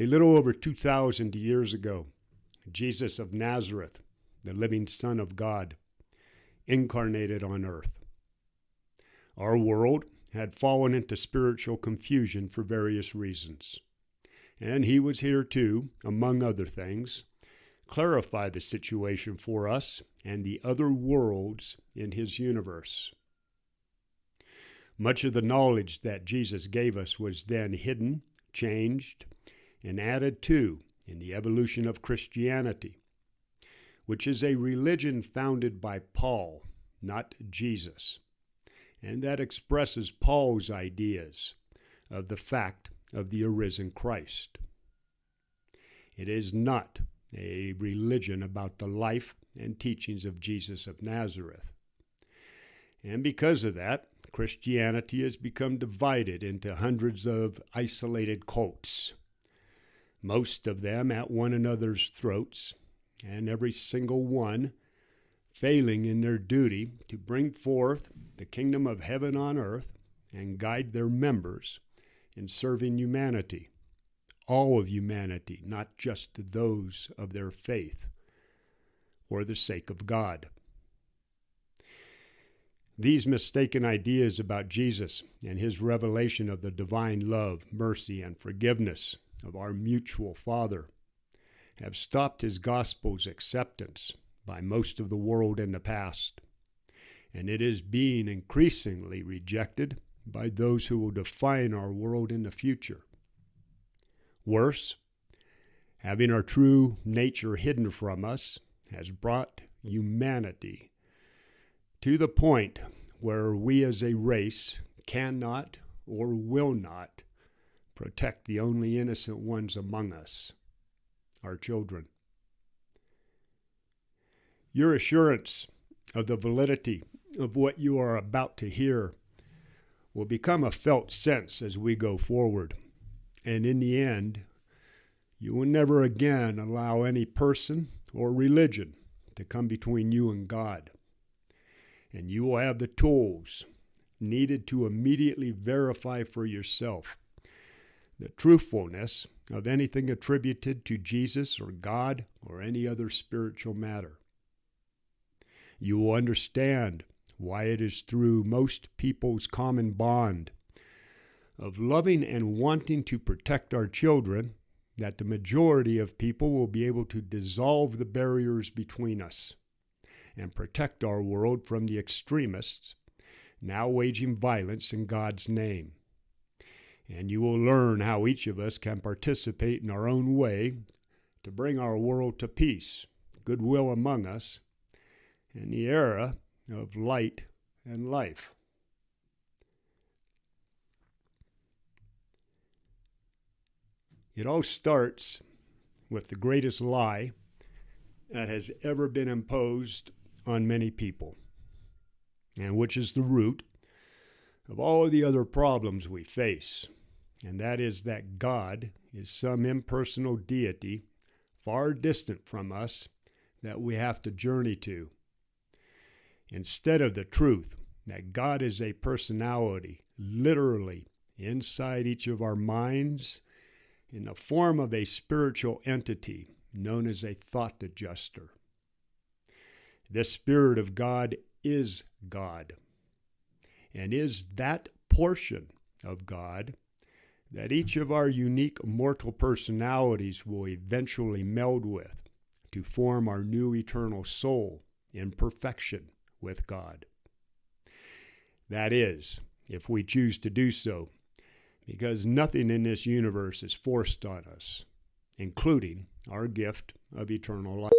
A little over 2,000 years ago, Jesus of Nazareth, the living Son of God, incarnated on earth. Our world had fallen into spiritual confusion for various reasons. And he was here to, among other things, clarify the situation for us and the other worlds in his universe. Much of the knowledge that Jesus gave us was then hidden, changed, and added to in the evolution of Christianity, which is a religion founded by Paul, not Jesus, and that expresses Paul's ideas of the fact of the arisen Christ. It is not a religion about the life and teachings of Jesus of Nazareth. And because of that, Christianity has become divided into hundreds of isolated cults, most of them at one another's throats, and every single one failing in their duty to bring forth the kingdom of heaven on earth and guide their members in serving humanity, all of humanity, not just those of their faith or the sake of God. These mistaken ideas about Jesus and his revelation of the divine love, mercy, and forgiveness of our mutual Father have stopped his gospel's acceptance by most of the world in the past, and it is being increasingly rejected by those who will define our world in the future. Worse, having our true nature hidden from us has brought humanity to the point where we as a race cannot or will not protect the only innocent ones among us, our children. Your assurance of the validity of what you are about to hear will become a felt sense as we go forward, and in the end, you will never again allow any person or religion to come between you and God. And you will have the tools needed to immediately verify for yourself the truthfulness of anything attributed to Jesus or God or any other spiritual matter. You will understand why it is through most people's common bond of loving and wanting to protect our children that the majority of people will be able to dissolve the barriers between us and protect our world from the extremists now waging violence in God's name. And you will learn how each of us can participate in our own way to bring our world to peace, goodwill among us, and the era of light and life. It all starts with the greatest lie that has ever been imposed on many people, and which is the root of all of the other problems we face, and that is that God is some impersonal deity far distant from us that we have to journey to, instead of the truth that God is a personality literally inside each of our minds in the form of a spiritual entity known as a thought adjuster. The Spirit of God is God, and is that portion of God that each of our unique mortal personalities will eventually meld with to form our new eternal soul in perfection with God. That is, if we choose to do so, because nothing in this universe is forced on us, including our gift of eternal life.